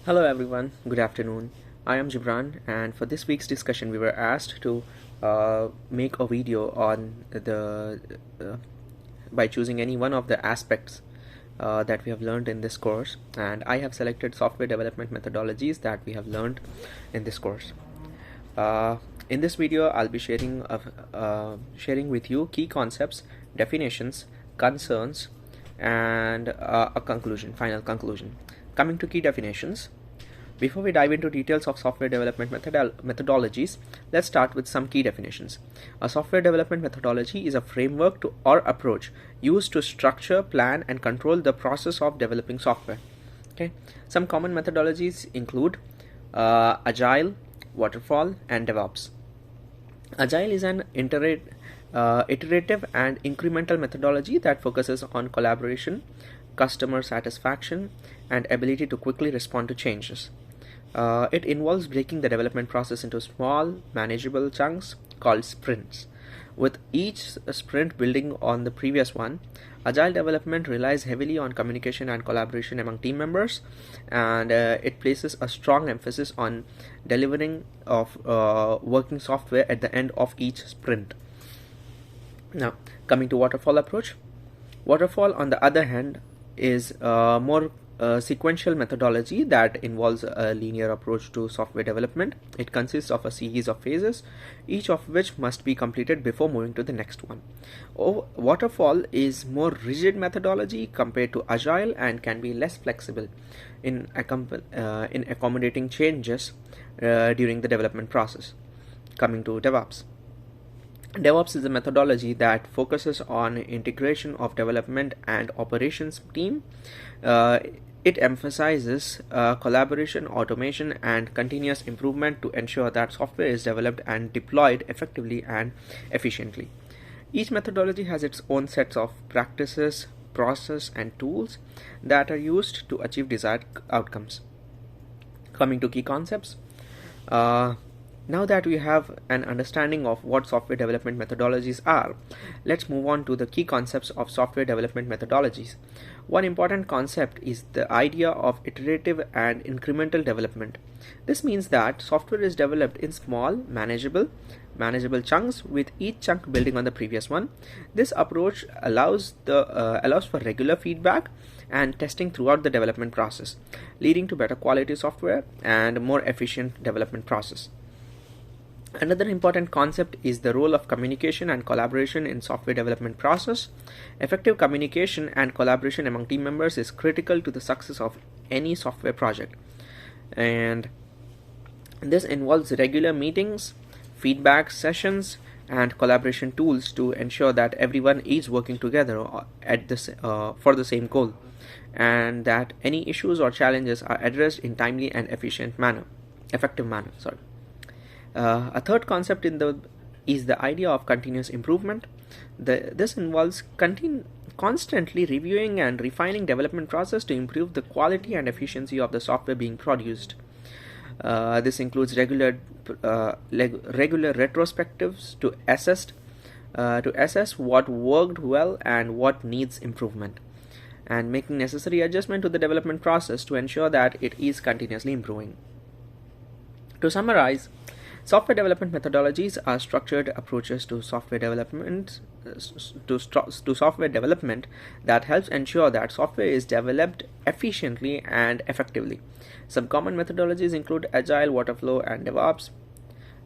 Hello everyone, good afternoon. I am Gibran, and for this week's discussion, we were asked to make a video on the by choosing any one of the aspects that we have learned in this course, and I have selected software development methodologies that we have learned in this course. Uh, in this video, I'll be sharing with you key concepts, definitions, concerns, and a final conclusion. Coming to key definitions, before we dive into details of software development methodologies, let's start with some key definitions. A software development methodology is a framework or approach used to structure, plan, and control the process of developing software. Okay, some common methodologies include Agile, Waterfall, and DevOps. Agile is an iterative and incremental methodology that focuses on collaboration, customer satisfaction, and ability to quickly respond to changes. It involves breaking the development process into small, manageable chunks called sprints. With each sprint building on the previous one, agile development relies heavily on communication and collaboration among team members, and it places a strong emphasis on delivering of working software at the end of each sprint. Now, coming to waterfall approach. Waterfall, on the other hand, is more sequential methodology that involves a linear approach to software development. It consists of a series of phases, each of which must be completed before moving to the next one. Waterfall is more rigid methodology compared to agile and can be less flexible in accommodating changes during the development process. Coming to DevOps. DevOps is a methodology that focuses on integration of development and operations team. It emphasizes collaboration, automation, and continuous improvement to ensure that software is developed and deployed effectively and efficiently. Each methodology has its own sets of practices, process, and tools that are used to achieve desired outcomes. Coming to key concepts. Now that we have an understanding of what software development methodologies are, let's move on to the key concepts of software development methodologies. One important concept is the idea of iterative and incremental development. This means that software is developed in small, manageable chunks, with each chunk building on the previous one. This approach allows for regular feedback and testing throughout the development process, leading to better quality software and more efficient development process. Another important concept is the role of communication and collaboration in software development process. Effective communication and collaboration among team members is critical to the success of any software project. And this involves regular meetings, feedback sessions, and collaboration tools to ensure that everyone is working together for the same goal, and that any issues or challenges are addressed in timely and effective manner. A third concept is the idea of continuous improvement. This involves constantly reviewing and refining development process to improve the quality and efficiency of the software being produced. This includes regular retrospectives to assess what worked well and what needs improvement, and making necessary adjustment to the development process to ensure that it is continuously improving. To summarize, software development methodologies are structured approaches to software development that helps ensure that software is developed efficiently and effectively. Some common methodologies include Agile, Waterfall, and DevOps.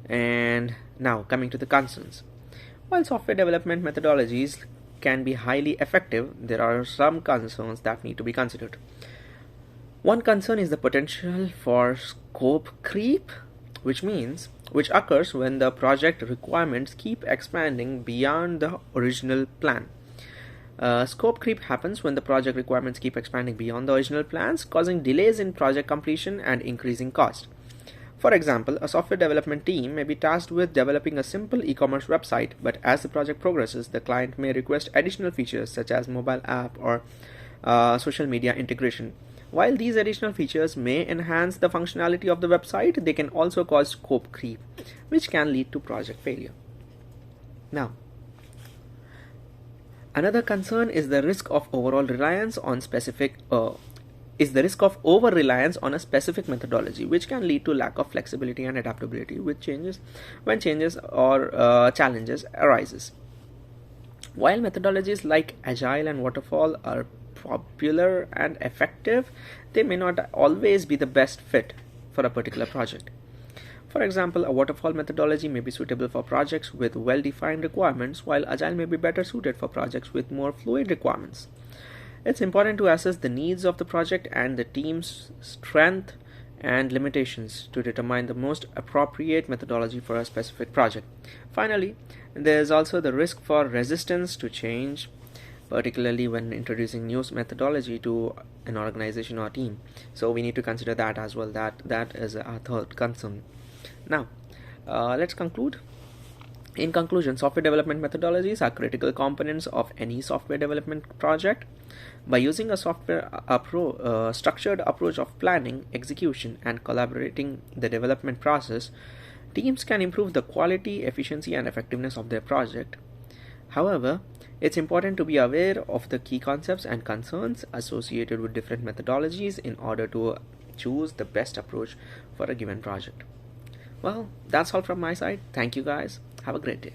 And now coming to the concerns. While software development methodologies can be highly effective, there are some concerns that need to be considered. One concern is the potential for scope creep, which occurs when the project requirements keep expanding beyond the original plan. Scope creep happens when the project requirements keep expanding beyond the original plans, causing delays in project completion and increasing cost. For example, a software development team may be tasked with developing a simple e-commerce website, but as the project progresses, the client may request additional features such as mobile app or social media integration. While these additional features may enhance the functionality of the website, they can also cause scope creep, which can lead to project failure. Now, another concern is the risk of overall reliance on specific is the risk of over reliance on a specific methodology, which can lead to lack of flexibility and adaptability with changes when changes or challenges arises. While methodologies like Agile and Waterfall are popular and effective, they may not always be the best fit for a particular project. For example, a waterfall methodology may be suitable for projects with well-defined requirements, while Agile may be better suited for projects with more fluid requirements. It's important to assess the needs of the project and the team's strength and limitations to determine the most appropriate methodology for a specific project. Finally, there is also the risk for resistance to change, particularly when introducing new methodology to an organization or team. So we need to consider that as well. That is our third concern. Now, let's conclude. In conclusion, software development methodologies are critical components of any software development project. By using a structured approach of planning, execution, and collaborating the development process, teams can improve the quality, efficiency, and effectiveness of their project. However, it's important to be aware of the key concepts and concerns associated with different methodologies in order to choose the best approach for a given project. Well, that's all from my side. Thank you guys. Have a great day.